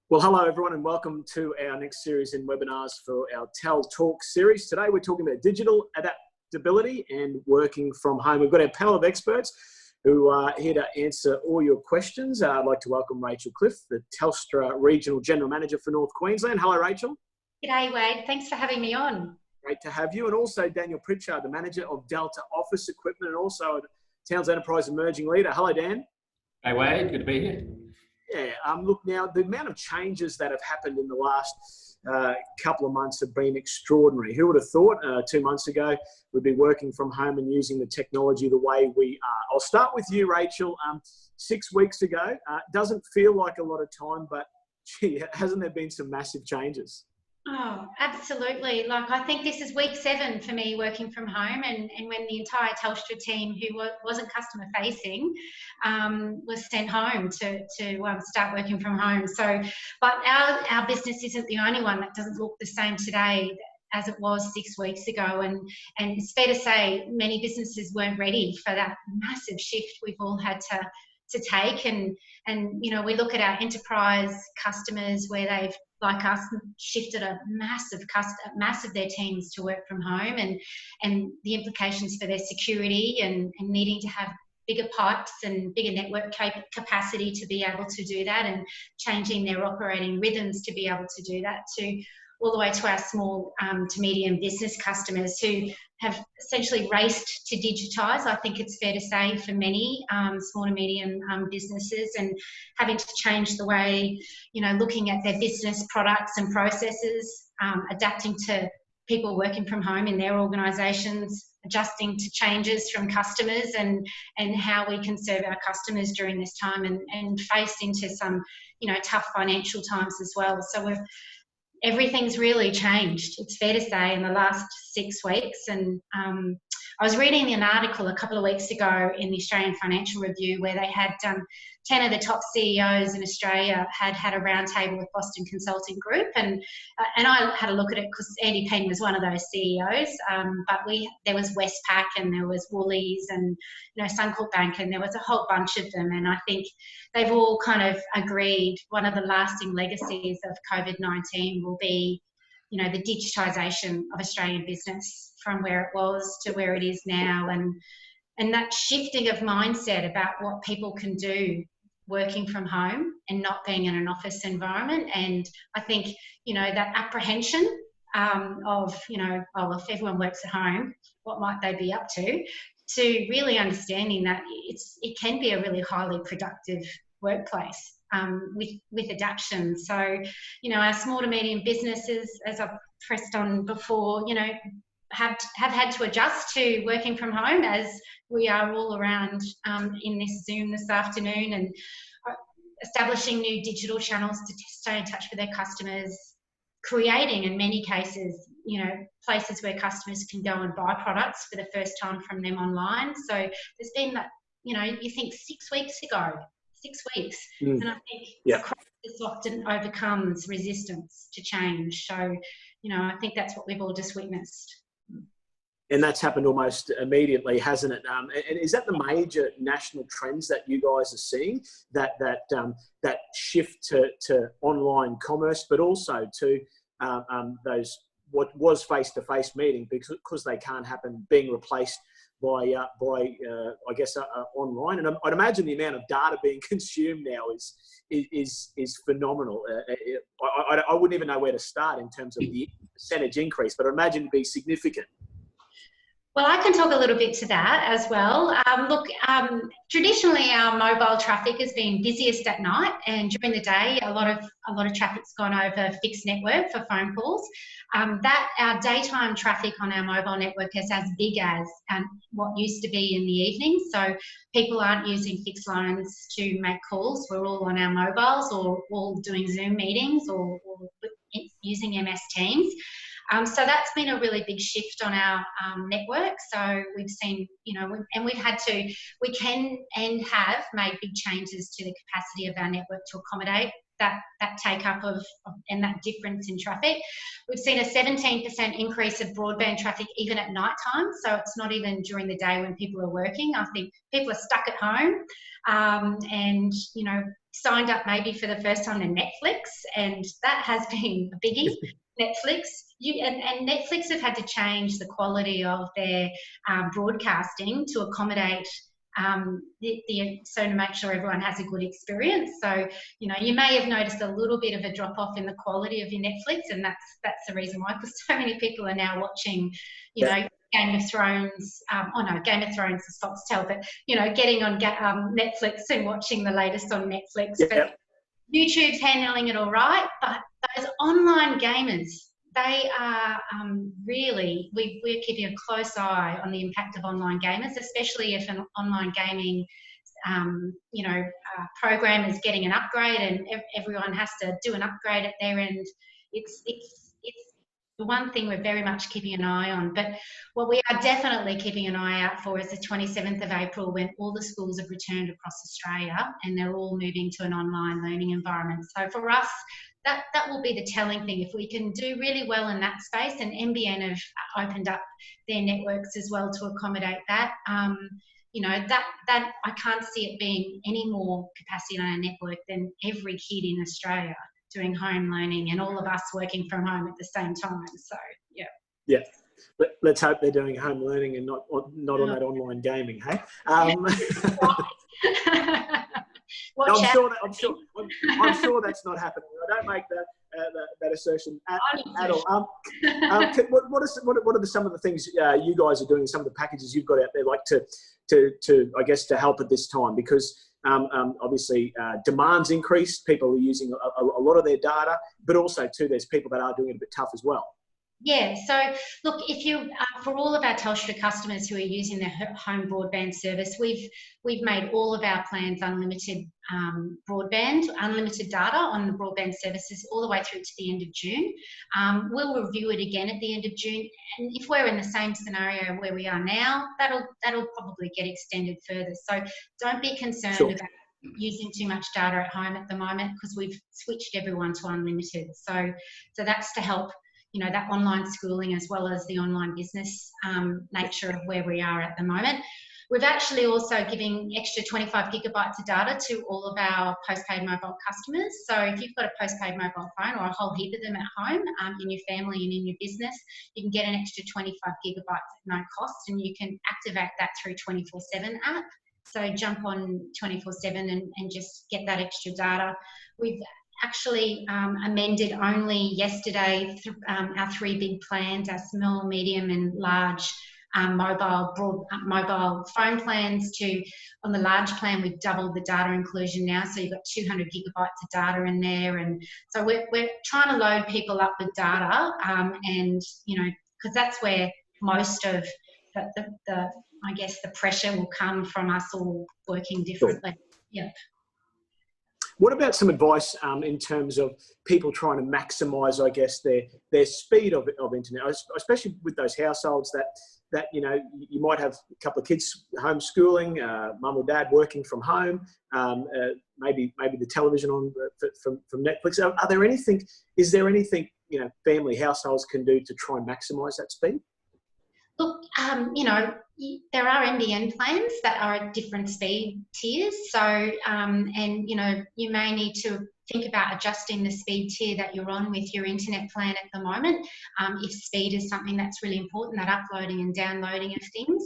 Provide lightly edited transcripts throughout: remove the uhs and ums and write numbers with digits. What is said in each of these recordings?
Well, hello everyone and welcome to our next series in webinars for our TEL Talk series. Today we're talking about digital adaptability and working from home. We've got our panel of experts who are here to answer all your questions. I'd like to welcome Rachel Cliffe, the Telstra Regional General Manager for North Queensland. Hello, Rachel. G'day, Wade. Thanks for having me on. Great to have you. And also Daniel Pritchard, the Manager of Delta Office Equipment and also a Townsville Enterprise Emerging Leader. Hello, Dan. Hey, Wade. Good to be here. Yeah, look, now the amount of changes that have happened in the last couple of months have been extraordinary. Who would have thought 2 months ago we'd be working from home and using the technology the way we are? I'll start with you, Rachel. 6 weeks ago, doesn't feel like a lot of time, but gee, hasn't there been some massive changes? Oh, absolutely. Like, I think this is week 7 for me working from home, and when the entire Telstra team who wasn't customer facing was sent home to start working from home. So, but our business isn't the only one that doesn't look the same today as it was 6 weeks ago, and it's fair to say many businesses weren't ready for that massive shift we've all had to take, and you know, we look at our enterprise customers where they've, like us, shifted a massive their teams to work from home, and the implications for their security and needing to have bigger pipes and bigger network capacity to be able to do that, and changing their operating rhythms to be able to do that, to all the way to our small to medium business customers who have essentially raced to digitise. I think it's fair to say for many small to medium businesses, and having to change the way, you know, looking at their business products and processes, adapting to people working from home in their organisations, adjusting to changes from customers, and how we can serve our customers during this time, and face into some, you know, tough financial times as well. So everything's really changed, it's fair to say, in the last 6 weeks. And I was reading an article a couple of weeks ago in the Australian Financial Review where they had 10 of the top CEOs in Australia had a roundtable with Boston Consulting Group, and I had a look at it because Andy Penn was one of those CEOs. But there was Westpac, and there was Woolies, and, you know, Suncorp Bank, and there was a whole bunch of them. And I think they've all kind of agreed one of the lasting legacies of COVID-19 will be, you know, the digitisation of Australian business from where it was to where it is now, and that shifting of mindset about what people can do working from home and not being in an office environment. And I think, you know, that apprehension of, you know, oh, if everyone works at home, what might they be up to really understanding that it can be a really highly productive workplace with adaptation. So, you know, our small to medium businesses, as I've pressed on before, you know, have had to adjust to working from home, as we are all around in this Zoom this afternoon, and establishing new digital channels to stay in touch with their customers, creating, in many cases, you know, places where customers can go and buy products for the first time from them online. So there's been that, you know, you think 6 weeks ago, 6 weeks, and I think crisis often overcomes resistance to change. So, you know, I think that's what we've all just witnessed. And that's happened almost immediately, hasn't it? And is that the major national trends that you guys are seeing? That shift to online commerce, but also to those what was face-to-face meeting, because they can't happen, being replaced by I guess online. And I'd imagine the amount of data being consumed now is phenomenal. I wouldn't even know where to start in terms of the percentage increase, but I imagine it'd be significant. Well, I can talk a little bit to that as well. Look, traditionally our mobile traffic has been busiest at night, and during the day a lot of traffic's gone over fixed network for phone calls. That our daytime traffic on our mobile network is as big as what used to be in the evening. So people aren't using fixed lines to make calls. We're all on our mobiles, or all doing Zoom meetings, or using MS Teams. So that's been a really big shift on our network. So we've seen, you know, we can and have made big changes to the capacity of our network to accommodate that take up of and that difference in traffic. We've seen a 17% increase of broadband traffic even at night time, so it's not even during the day when people are working. I think people are stuck at home and, you know, signed up maybe for the first time to Netflix, and that has been a biggie. Netflix, and Netflix have had to change the quality of their broadcasting to accommodate so to make sure everyone has a good experience. So, you know, you may have noticed a little bit of a drop off in the quality of your Netflix, and that's the reason why, because so many people are now watching, you know, Game of Thrones. Game of Thrones is Foxtel, but, you know, getting on Netflix and watching the latest on Netflix. But YouTube's handling it all right, but those online gamers, they are really, we're keeping a close eye on the impact of online gamers, especially if an online gaming program is getting an upgrade and everyone has to do an upgrade at their end. It's the one thing we're very much keeping an eye on. But what we are definitely keeping an eye out for is the 27th of April, when all the schools have returned across Australia and they're all moving to an online learning environment. So for us, that will be the telling thing. If we can do really well in that space, and NBN have opened up their networks as well to accommodate that, you know, that I can't see it being any more capacity on our network than every kid in Australia doing home learning and all of us working from home at the same time. So, yeah. Yeah. Let's hope they're doing home learning and not on that online gaming, hey? I'm sure that's not happening. I don't make that assertion at all. What are some of the things you guys are doing? Some of the packages you've got out there, like to help at this time, because obviously demand's increased. People are using a lot of their data, but also too, there's people that are doing it a bit tough as well. Yeah, so look, if you for all of our Telstra customers who are using their home broadband service, we've made all of our plans unlimited broadband, unlimited data on the broadband services all the way through to the end of June. We'll review it again at the end of June, and if we're in the same scenario where we are now, that'll probably get extended further. So don't be concerned about using too much data at home at the moment, because we've switched everyone to unlimited. So that's to help, you know, that online schooling as well as the online business nature of where we are at the moment. We've actually also giving extra 25 gigabytes of data to all of our postpaid mobile customers. So if you've got a postpaid mobile phone, or a whole heap of them at home in your family and in your business, you can get an extra 25 gigabytes at no cost, and you can activate that through 24/7 app. So jump on 24/7 and just get that extra data. We've actually amended only yesterday our three big plans, our small, medium and large mobile phone plans. On the large plan, we've doubled the data inclusion now, so you've got 200 gigabytes of data in there, and so we're trying to load people up with data, and, you know, because that's where most of the I guess the pressure will come from us all working differently. Yeah. What about some advice in terms of people trying to maximise, I guess, their speed of internet, especially with those households that you know, you might have a couple of kids homeschooling, mum or dad working from home, maybe the television on from Netflix. Is there anything you know, family households can do to try and maximise that speed? Look, you know, there are NBN plans that are at different speed tiers. So, and, you know, you may need to think about adjusting the speed tier that you're on with your internet plan at the moment, if speed is something that's really important, that uploading and downloading of things.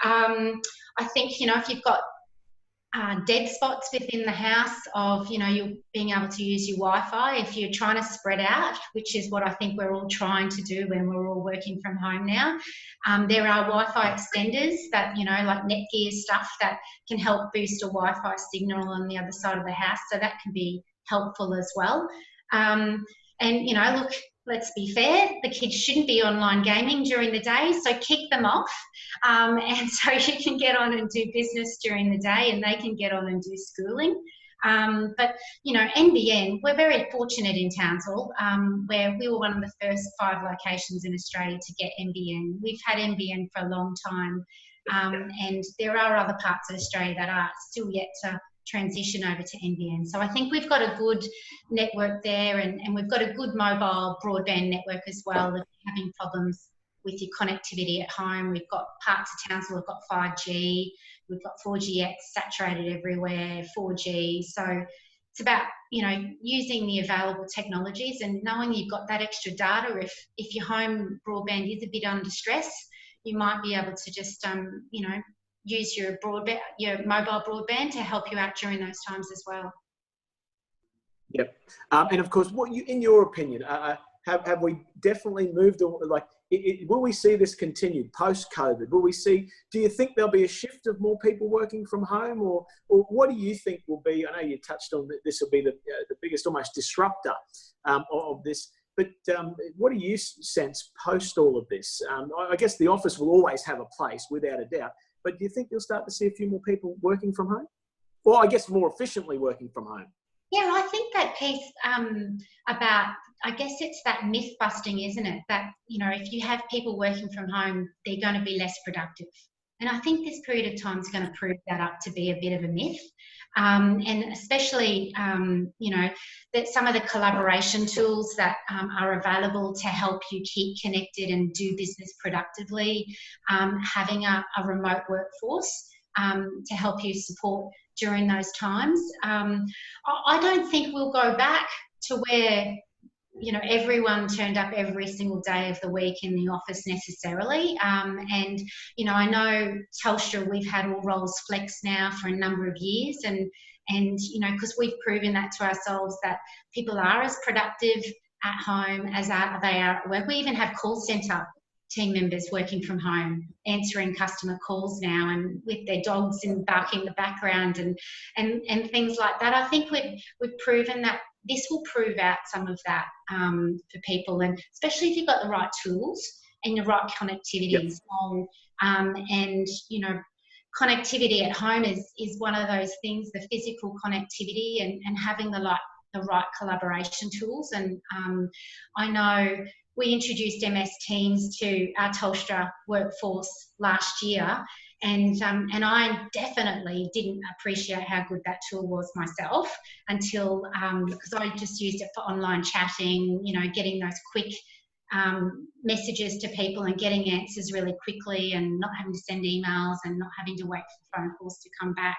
I think, you know, if you've got dead spots within the house of, you know, you being able to use your Wi-Fi, if you're trying to spread out, which is what I think we're all trying to do when we're all working from home now. There are Wi-Fi extenders that, you know, like Netgear stuff that can help boost a Wi-Fi signal on the other side of the house. So that can be helpful as well. And, you know, look, let's be fair, the kids shouldn't be online gaming during the day, so keep them off. And so you can get on and do business during the day, and they can get on and do schooling. But, you know, NBN, we're very fortunate in Townsville, where we were one of the first 5 locations in Australia to get NBN. We've had NBN for a long time, and there are other parts of Australia that are still yet to transition over to NBN. So I think we've got a good network there, and we've got a good mobile broadband network as well. If you're having problems with your connectivity at home, we've got parts of Townsville, we've got 5G, we've got 4GX saturated everywhere, 4G. So it's about, you know, using the available technologies and knowing you've got that extra data. If your home broadband is a bit under stress, you might be able to just, you know, use your mobile broadband to help you out during those times as well. Yep. And of course, in your opinion, have we definitely moved, like, will we see this continue post-COVID? Do you think there'll be a shift of more people working from home, or what do you think will be, I know you touched on that this will be the biggest almost disruptor of this, but what do you sense post all of this? I guess the office will always have a place, without a doubt, but do you think you'll start to see a few more people working from home? Or I guess more efficiently working from home? Yeah, I think that piece about, I guess it's that myth busting, isn't it? That, you know, if you have people working from home, they're going to be less productive. And I think this period of time is going to prove that up to be a bit of a myth. And especially, you know, that some of the collaboration tools that are available to help you keep connected and do business productively, having a remote workforce to help you support during those times. I don't think we'll go back to where, you know, everyone turned up every single day of the week in the office necessarily. And, you know, I know Telstra, we've had all roles flex now for a number of years, and you know, because we've proven that to ourselves that people are as productive at home as they are at work. We even have call centre team members working from home, answering customer calls now, and with their dogs and barking in the background and things like that. I think we've proven that this will prove out some of that for people, and especially if you've got the right tools and the right connectivity. Yep. So, and you know, connectivity at home is one of those things, the physical connectivity and having the right collaboration tools. And I know we introduced MS Teams to our Telstra workforce last year, and I definitely didn't appreciate how good that tool was myself until because I just used it for online chatting, you know, getting those quick messages to people and getting answers really quickly, and not having to send emails and not having to wait for phone calls to come back.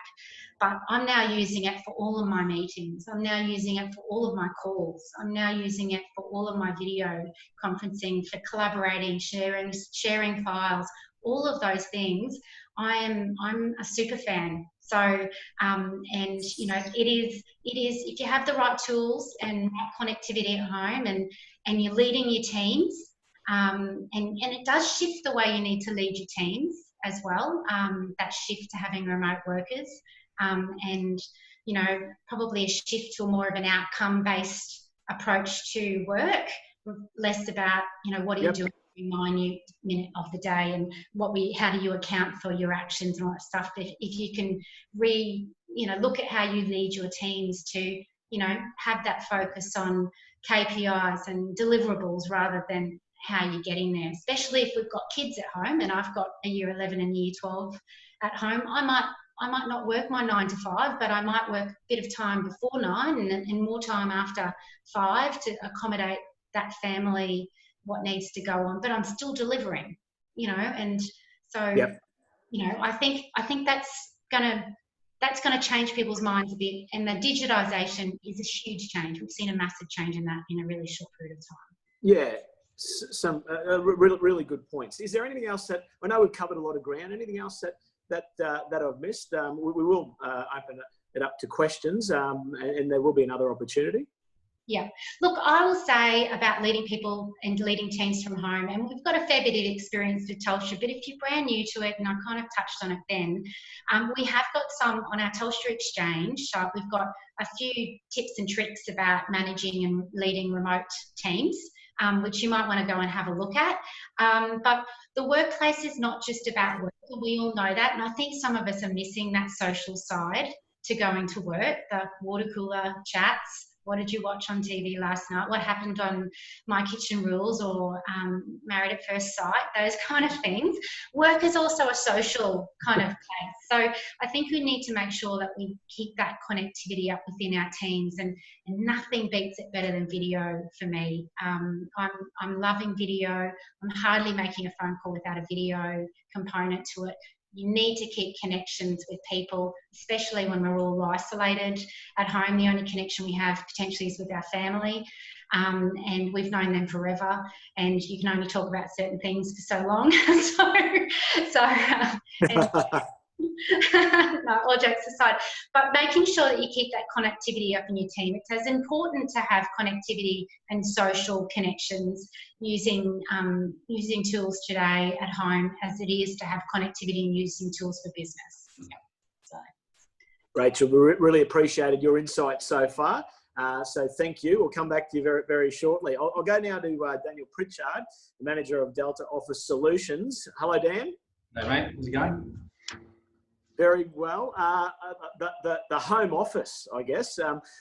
But I'm now using it for all of my meetings. I'm now using it for all of my calls. I'm now using it for all of my video conferencing, for collaborating, sharing files, all of those things. I'm a super fan. So, and you know, it is if you have the right tools and right connectivity at home, and you're leading your teams, and it does shift the way you need to lead your teams as well. That shift to having remote workers, and you know, probably a shift to more of an outcome-based approach to work, less about, you know, what are you doing every minute of the day, and how do you account for your actions and all that stuff. If you can look at how you lead your teams to, you know, have that focus on KPIs and deliverables rather than how you're getting there, especially if we've got kids at home, and I've got a year 11 and year 12 at home. I might not work my 9 to 5, but I might work a bit of time before 9 and more time after 5 to accommodate that family, what needs to go on, but I'm still delivering, you know. And so, you know, I think that's gonna change people's minds a bit, and the digitisation is a huge change. We've seen a massive change in that in a really short period of time. Yeah, some really good points. Is there anything else that, I know we've covered a lot of ground, anything else that I've missed? We will open it up to questions, and there will be another opportunity. Yeah. Look, I will say about leading people and leading teams from home, and we've got a fair bit of experience with Telstra, but if you're brand new to it, and I kind of touched on it then, we have got some on our Telstra Exchange. So we've got a few tips and tricks about managing and leading remote teams, which you might want to go and have a look at. But the workplace is not just about work. We all know that, and I think some of us are missing that social side to going to work, the water cooler chats, what did you watch on TV last night? What happened on My Kitchen Rules or Married at First Sight? Those kind of things. Work is also a social kind of place. So I think we need to make sure that we keep that connectivity up within our teams, and nothing beats it better than video for me. I'm loving video. I'm hardly making a phone call without a video component to it. You need to keep connections with people, especially when we're all isolated at home. The only connection we have potentially is with our family, and we've known them forever, and you can only talk about certain things for so long. No, all jokes aside, but making sure that you keep that connectivity up in your team. It's as important to have connectivity and social connections using tools today at home as it is to have connectivity and using tools for business. Yeah. So. Rachel, we really appreciated your insight so far. So thank you. We'll come back to you very, very shortly. I'll go now to Daniel Pritchard, the manager of Delta Office Solutions. Hello, Dan. Hey, mate. How's it going? Very well. The home office, I guess.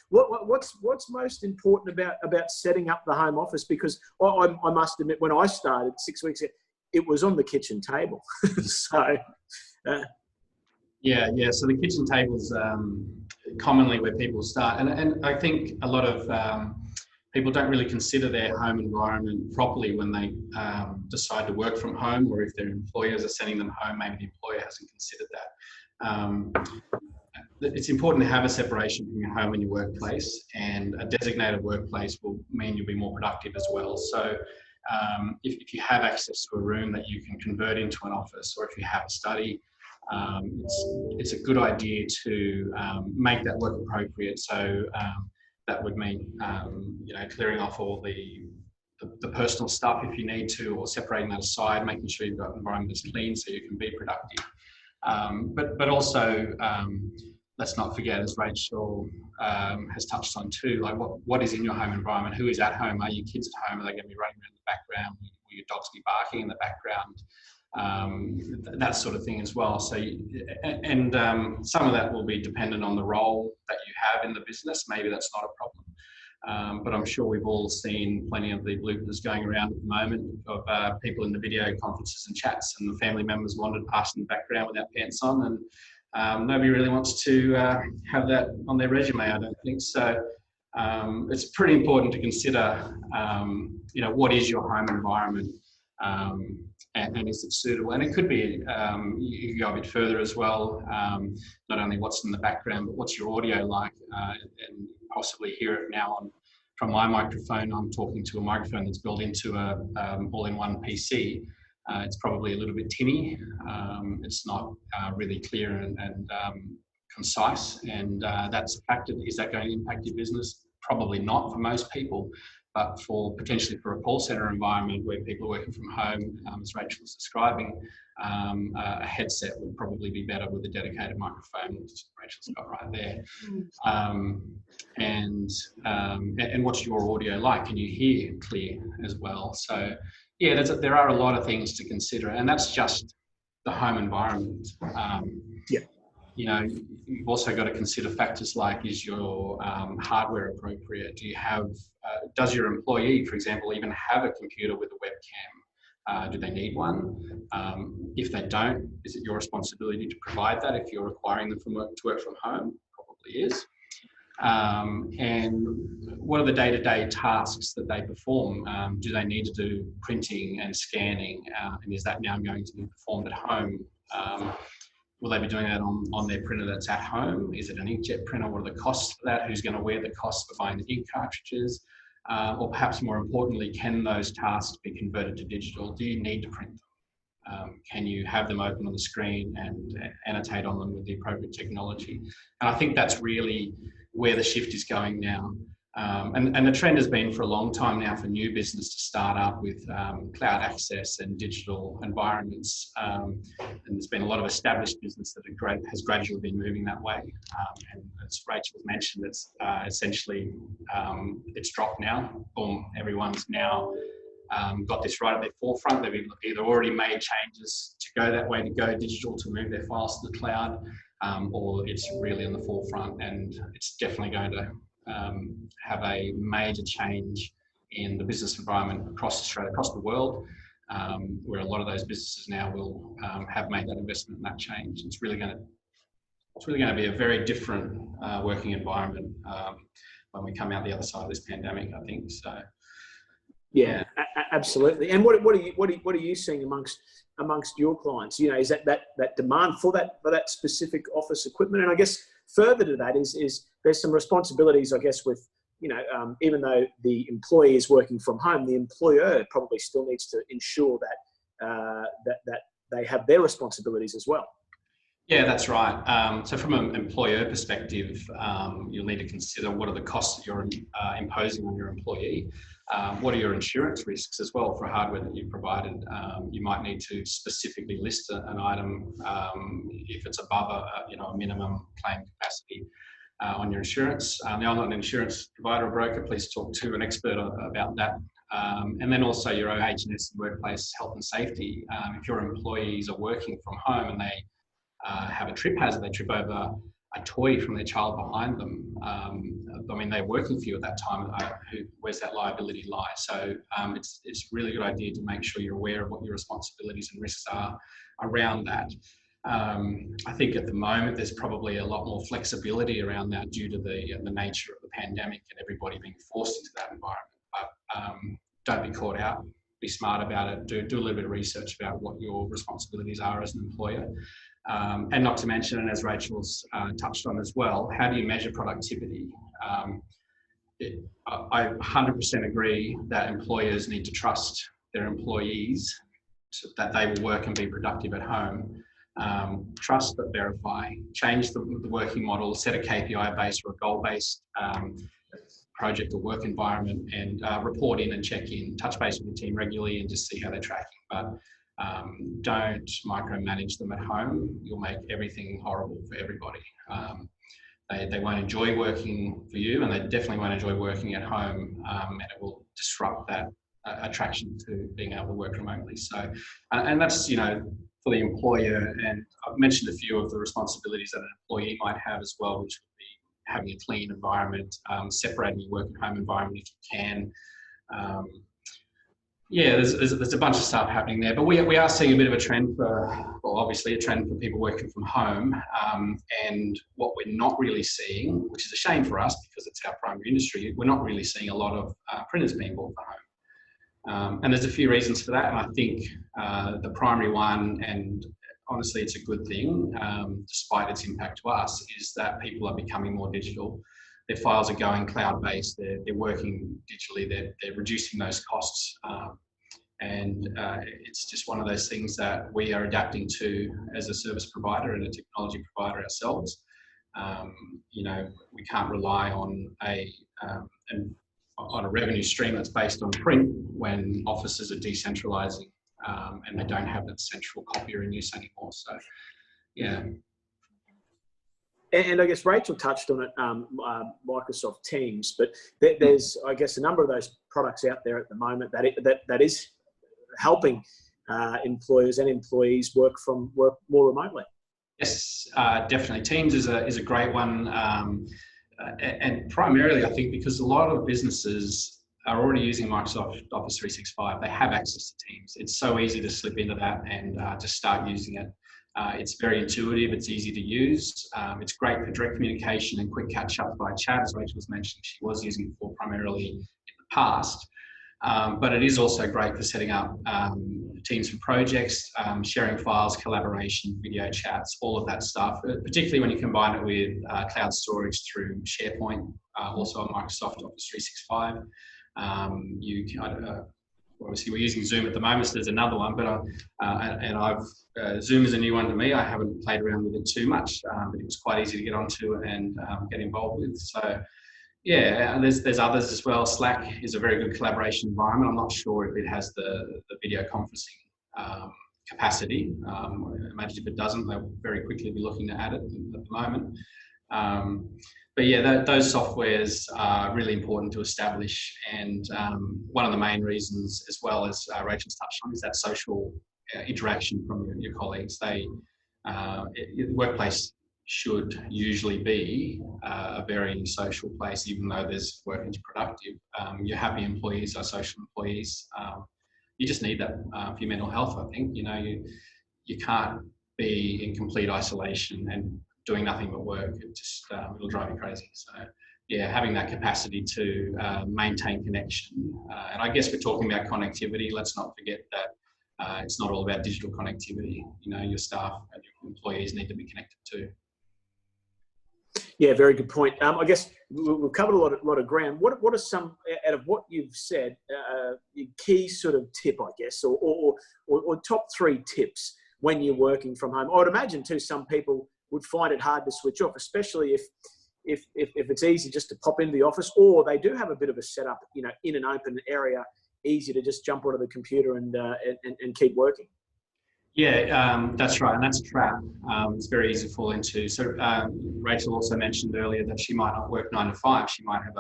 What's most important about setting up the home office? Because I must admit, when I started 6 weeks ago, it was on the kitchen table. So. Yeah. So the kitchen table's commonly where people start, and I think a lot of people don't really consider their home environment properly when they decide to work from home, or if their employers are sending them home, maybe the employer hasn't considered that. It's important to have a separation from your home and your workplace, and a designated workplace will mean you'll be more productive as well. So if you have access to a room that you can convert into an office, or if you have a study, it's a good idea to make that work appropriate. So that would mean clearing off all the personal stuff if you need to, or separating that aside, making sure you've got an environment that's clean so you can be productive. But also, let's not forget, as Rachel has touched on too, like what is in your home environment? Who is at home? Are your kids at home? Are they going to be running around in the background? Will your dogs be barking in the background? That sort of thing as well. So, some of that will be dependent on the role that you have in the business. Maybe that's not a problem. But I'm sure we've all seen plenty of the bloopers going around at the moment of people in the video conferences and chats, and the family members wandered past in the background without pants on, and nobody really wants to have that on their resume, I don't think. So it's pretty important to consider, what is your home environment, and is it suitable? And it could be, you can go a bit further as well, not only what's in the background, but what's your audio like, and possibly hear it now from my microphone. I'm talking to a microphone that's built into a all-in-one PC. It's probably a little bit tinny. It's not really clear and concise, and that's a factor. Is that going to impact your business? Probably not for most people, but potentially for a call center environment where people are working from home, as Rachel was describing, a headset would probably be better with a dedicated microphone, which Rachel's got right there. And what's your audio like? Can you hear clear as well? So yeah, there are a lot of things to consider, and that's just the home environment. You've also got to consider factors like, is your hardware appropriate? Does your employee, for example, even have a computer with a webcam? Do they need one? If they don't, is it your responsibility to provide that if you're requiring them to work from home? Probably is. And what are the day-to-day tasks that they perform? Do they need to do printing and scanning? And is that now going to be performed at home? Will they be doing that on their printer that's at home? Is it an inkjet printer? What are the costs for that? Who's going to wear the costs for buying the ink cartridges? Or perhaps more importantly, can those tasks be converted to digital? Do you need to print them? Can you have them open on the screen and annotate on them with the appropriate technology? And I think that's really where the shift is going now. And the trend has been for a long time now for new business to start up with cloud access and digital environments. And there's been a lot of established business that has gradually been moving that way. And as Rachel mentioned, it's essentially, it's dropped now. Boom, everyone's now got this right at their forefront. They've either already made changes to go that way, to go digital, to move their files to the cloud, or it's really in the forefront, and it's definitely going to have a major change in the business environment across Australia, across the world, where a lot of those businesses now will have made that investment and that change. It's really going to be a very different working environment when we come out the other side of this pandemic, I think. So, yeah. Absolutely. And what are you seeing amongst your clients? You know, is that demand for that specific office equipment? And I guess further to that is there's some responsibilities, I guess, with, you know, even though the employee is working from home, the employer probably still needs to ensure that that they have their responsibilities as well. Yeah, that's right. So from an employer perspective, you'll need to consider what are the costs that you're imposing on your employee. What are your insurance risks as well for hardware that you've provided? You might need to specifically list an item if it's above a minimum claim capacity on your insurance. Now, I'm not an insurance provider or broker. Please talk to an expert about that. And then also your OH&S workplace health and safety. If your employees are working from home and they have a trip hazard, they trip over a toy from their child behind them. I mean, they're working for you at that time. Where's that liability lie? So it's a really good idea to make sure you're aware of what your responsibilities and risks are around that. I think at the moment there's probably a lot more flexibility around that due to the nature of the pandemic and everybody being forced into that environment. But don't be caught out. Be smart about it. Do a little bit of research about what your responsibilities are as an employer. And not to mention, and as Rachel's touched on as well, how do you measure productivity? I 100% agree that employers need to trust their employees so that they will work and be productive at home. Trust but verify. Change the working model, set a KPI-based or a goal-based project or work environment, and report in and check in. Touch base with the team regularly and just see how they're tracking. But don't micromanage them at home. You'll make everything horrible for everybody. They won't enjoy working for you, and they definitely won't enjoy working at home, and it will disrupt that attraction to being able to work remotely. So, and that's, you know, for the employer, and I've mentioned a few of the responsibilities that an employee might have as well, which would be having a clean environment, separating your work and home environment if you can. Yeah, there's a bunch of stuff happening there, but we are seeing a bit of a trend obviously a trend for people working from home. And what we're not really seeing, which is a shame for us because it's our primary industry, we're not really seeing a lot of printers being bought for home. And there's a few reasons for that. And I think the primary one, and honestly, it's a good thing, despite its impact to us, is that people are becoming more digital. Their files are going cloud-based, they're working digitally, they're reducing those costs. And it's just one of those things that we are adapting to as a service provider and a technology provider ourselves. You know, we can't rely on a revenue stream that's based on print when offices are decentralising and they don't have that central copier in use anymore. So, yeah. And I guess Rachel touched on it, Microsoft Teams, but there's, I guess, a number of those products out there at the moment that is helping employers and employees work more remotely. Yes, definitely. Teams is a great one, and primarily I think because a lot of businesses are already using Microsoft Office 365. They have access to Teams. It's so easy to slip into that and just start using it. It's very intuitive, it's easy to use. It's great for direct communication and quick catch-up by chat, as Rachel was mentioning. She was using it for primarily in the past. But it is also great for setting up teams for projects, sharing files, collaboration, video chats, all of that stuff, particularly when you combine it with cloud storage through SharePoint, also on Microsoft Office 365. Obviously we're using Zoom at the moment, so there's another one, but Zoom is a new one to me. I haven't played around with it too much, but it was quite easy to get onto and get involved with. So yeah, and there's others as well. Slack is a very good collaboration environment. I'm not sure if it has the video conferencing capacity. I imagine if it doesn't, they'll very quickly be looking to add it at the moment. But yeah, those softwares are really important to establish, and one of the main reasons, as well as Rachel's touched on, is that social interaction from your colleagues. The workplace should usually be a very social place, even though there's work is productive. Your happy employees are social employees. You just need that for your mental health, I think. You know, you can't be in complete isolation and doing nothing but work. It just, it'll drive you crazy. So yeah, having that capacity to maintain connection. And I guess we're talking about connectivity. Let's not forget that it's not all about digital connectivity. You know, your staff and your employees need to be connected too. Yeah, very good point. I guess we've covered a lot of ground. What are some, out of what you've said, your key sort of tip, I guess, or top 3 tips when you're working from home? I would imagine too, some people would find it hard to switch off, especially if it's easy just to pop into the office, or they do have a bit of a setup, you know, in an open area, easy to just jump onto the computer and keep working. Yeah, that's right, and that's a trap. It's very easy to fall into. So Rachel also mentioned earlier that she might not work 9 to 5. She might have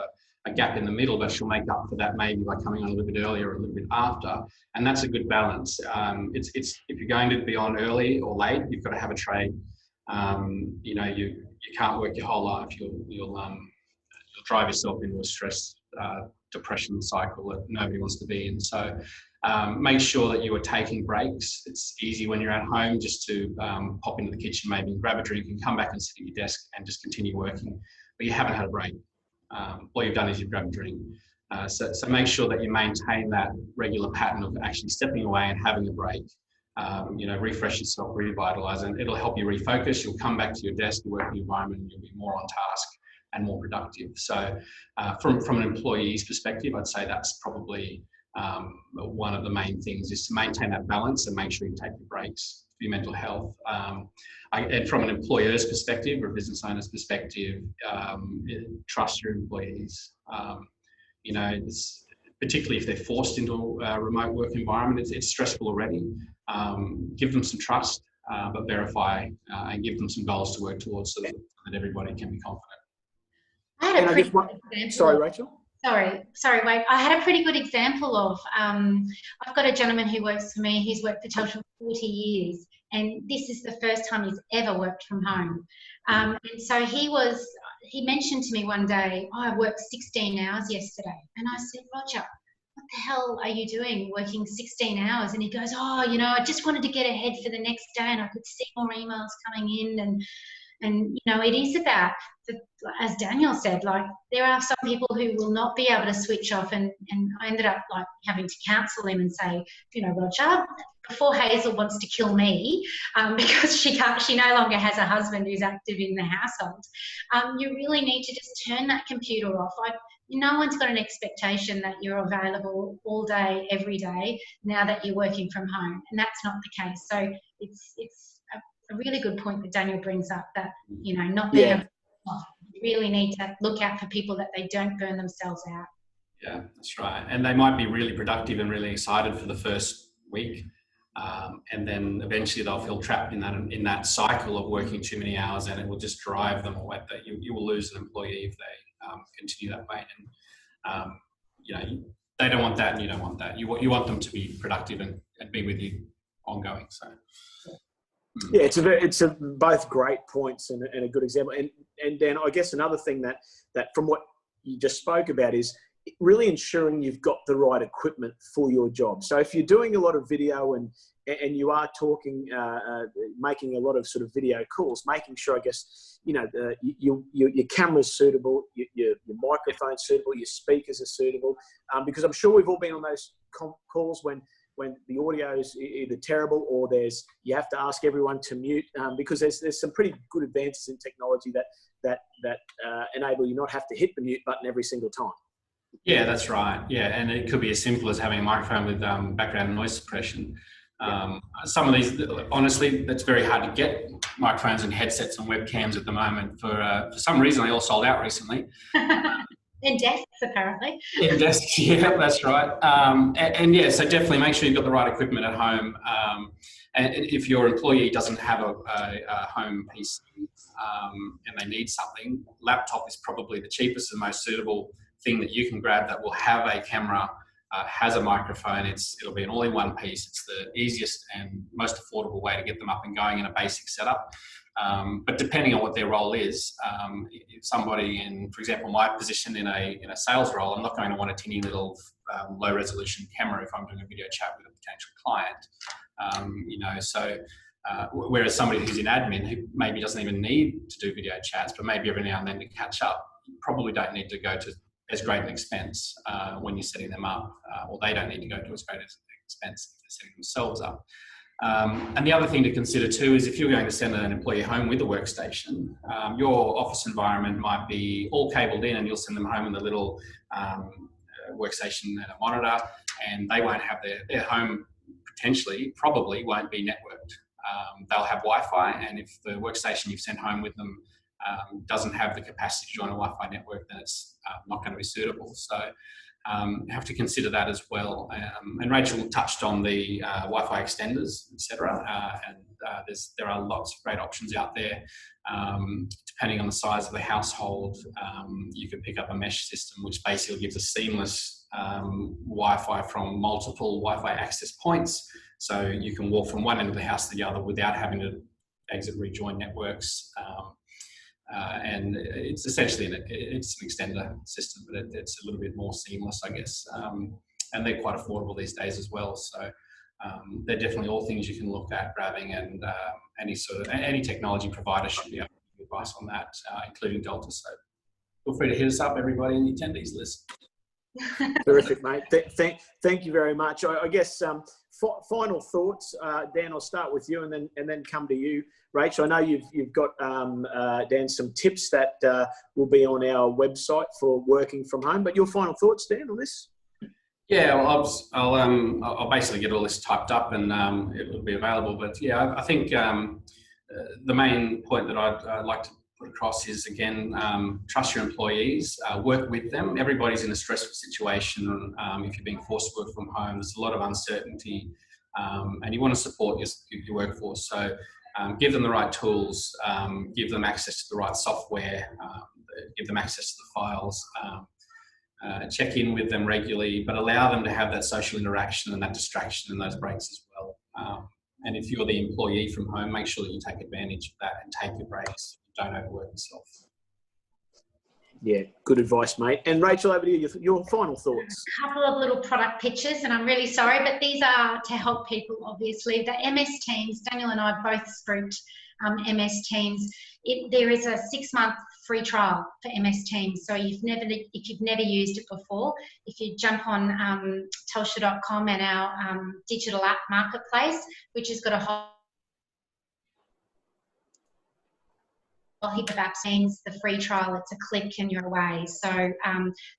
a gap in the middle, but she'll make up for that maybe by coming on a little bit earlier or a little bit after. And that's a good balance. It's if you're going to be on early or late, you've got to have a trade. You know, you can't work your whole life. You'll drive yourself into a stress depression cycle that nobody wants to be in. So make sure that you are taking breaks. It's easy when you're at home just to pop into the kitchen, maybe grab a drink and come back and sit at your desk and just continue working. But you haven't had a break. All you've done is you've grabbed a drink. So make sure that you maintain that regular pattern of actually stepping away and having a break. You know, refresh yourself, revitalize, and it'll help you refocus. You'll come back to your desk, your working environment, and you'll be more on task and more productive. So from an employee's perspective, I'd say that's probably one of the main things, is to maintain that balance and make sure you take your breaks for your mental health. And from an employer's perspective or a business owner's perspective, trust your employees. You know, particularly if they're forced into a remote work environment, it's stressful already. Give them some trust, but verify and give them some goals to work towards so that everybody can be confident. I had a pretty good example. Sorry, Rachel? Sorry, Wayde. I had a pretty good example of, I've got a gentleman who works for me. He's worked for Telstra for 40 years, and this is the first time he's ever worked from home. And so he mentioned to me one day, oh, I worked 16 hours yesterday. And I said, Roger, what the hell are you doing working 16 hours? And he goes, oh, you know, I just wanted to get ahead for the next day and I could see more emails coming in. And you know, it is about, as Daniel said, like there are some people who will not be able to switch off, and I ended up like having to counsel him and say, you know, Roger, before Hazel wants to kill me because she no longer has a husband who's active in the household, you really need to just turn that computer off. Like, no one's got an expectation that you're available all day, every day, now that you're working from home, and that's not the case. So it's a really good point that Daniel brings up, that, you know, not being able to, you really need to look out for people that they don't burn themselves out. Yeah, that's right. And they might be really productive and really excited for the first week. And then eventually they'll feel trapped in that cycle of working too many hours, and it will just drive them away. That you will lose an employee if they continue that way. And you know, they don't want that, and you don't want that. You want them to be productive and be with you ongoing. So yeah, it's both great points and a good example. And Dan, I guess another thing that from what you just spoke about is really ensuring you've got the right equipment for your job. So if you're doing a lot of video and you are talking, making a lot of sort of video calls, making sure, I guess, you know, your camera's suitable, your microphone's suitable, your speakers are suitable, because I'm sure we've all been on those calls when the audio is either terrible or you have to ask everyone to mute, because there's some pretty good advances in technology that enable you not have to hit the mute button every single time. Yeah, that's right. Yeah, and it could be as simple as having a microphone with background noise suppression. Some of these, honestly, that's very hard to get microphones and headsets and webcams at the moment. For some reason, they all sold out recently. In desks, apparently. In desks, yeah, that's right. And yeah, so definitely make sure you've got the right equipment at home. And if your employee doesn't have a home PC and they need something, laptop is probably the cheapest and most suitable thing that you can grab that will have a camera, has a microphone. It'll be an all-in-one piece. It's the easiest and most affordable way to get them up and going in a basic setup. But depending on what their role is, if somebody in, for example, my position in a sales role, I'm not going to want a teeny little low resolution camera if I'm doing a video chat with a potential client. So whereas somebody who's in admin who maybe doesn't even need to do video chats, but maybe every now and then to catch up, you probably don't need to go to as great an expense when you're setting them up, or they don't need to go to as great an expense if they're setting themselves up. And the other thing to consider too is if you're going to send an employee home with a workstation, your office environment might be all cabled in and you'll send them home with a little workstation and a monitor, and they won't have their home probably won't be networked. They'll have Wi-Fi, and if the workstation you've sent home with them doesn't have the capacity to join a Wi-Fi network, then it's not going to be suitable. So have to consider that as well. And Rachel touched on the Wi-Fi extenders, etc. There are lots of great options out there. Depending on the size of the household, you can pick up a mesh system, which basically gives a seamless Wi-Fi from multiple Wi-Fi access points. So you can walk from one end of the house to the other without having to exit rejoin networks. And it's essentially it's an extender system, but it's a little bit more seamless, I guess. And they're quite affordable these days as well. So they're definitely all things you can look at grabbing, and any technology provider should be able to give advice on that, including Delta. So feel free to hit us up, everybody in the attendees list. Terrific, mate. Thank you very much. I guess final thoughts, Dan. I'll start with you, and then come to you, Rachel. I know you've got Dan some tips that will be on our website for working from home. But your final thoughts, Dan, on this? Yeah, well, I'll basically get all this typed up and it will be available. But yeah, I think the main point that I'd like to put across is, again, trust your employees, work with them. Everybody's in a stressful situation. If you're being forced to work from home, there's a lot of uncertainty, and you want to support your workforce. So give them the right tools, give them access to the right software, give them access to the files, check in with them regularly, but allow them to have that social interaction and that distraction and those breaks as well. And if you're the employee from home, make sure that you take advantage of that and take your breaks. Don't overwork yourself. Yeah, good advice, mate. And Rachel, over to you, your final thoughts. A couple of little product pitches, and I'm really sorry, but these are to help people, obviously. The MS Teams, Daniel and I both spooked MS Teams. There is a 6-month free trial for MS Teams. So if you've never used it before, if you jump on Telstra.com and our digital app marketplace, which has got a whole heap of apps, means the free trial, it's a click and you're away. So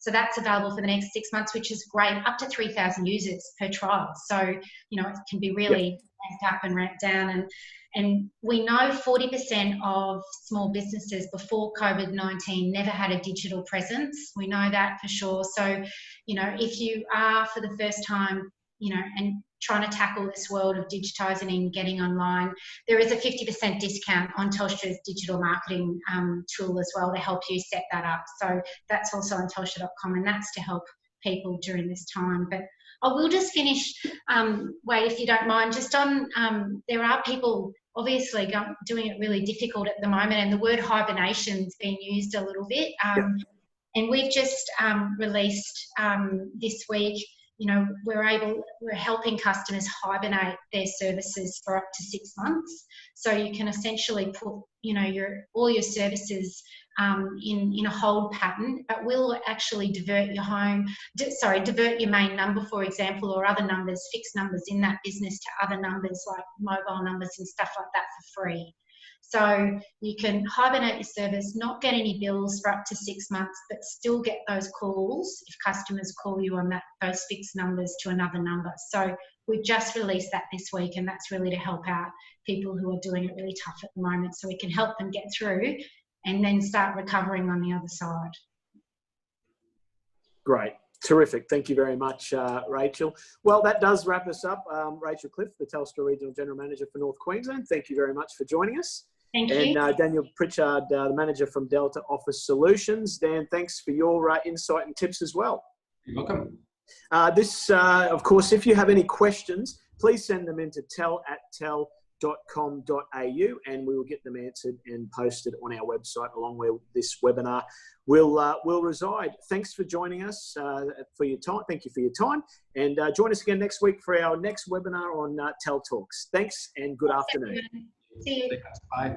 that's available for the next 6 months, which is great, up to 3,000 users per trial. So, it can be really ramped up and ramped down. And we know 40% of small businesses before COVID-19 never had a digital presence. We know that for sure. So, if you are for the first time, and trying to tackle this world of digitising and getting online, there is a 50% discount on Telstra's digital marketing tool as well to help you set that up. So that's also on Telstra.com, and that's to help people during this time. But I will just finish, Wayde, if you don't mind, just on, there are people obviously doing it really difficult at the moment, and the word hibernation's been used a little bit. And we've just released this week, we're helping customers hibernate their services for up to 6 months. So you can essentially put, all your services in a hold pattern, but we'll actually divert your main number, for example, or other numbers, fixed numbers in that business to other numbers like mobile numbers and stuff like that for free. So you can hibernate your service, not get any bills for up to 6 months, but still get those calls if customers call you on those fixed numbers to another number. So we've just released that this week, and that's really to help out people who are doing it really tough at the moment, so we can help them get through and then start recovering on the other side. Great. Terrific. Thank you very much, Rachel. Well, that does wrap us up. Rachel Cliffe, the Telstra Regional General Manager for North Queensland, thank you very much for joining us. Thank you. And Daniel Pritchard, the Manager from Delta Office Solutions. Dan, thanks for your insight and tips as well. You're welcome. Of course, if you have any questions, please send them into tel@tel.com. and we will get them answered and posted on our website along where this webinar will reside. Thanks for joining us for your time. Thank you for your time, and join us again next week for our next webinar on Tel Talks. Thanks and good afternoon. See you. Bye.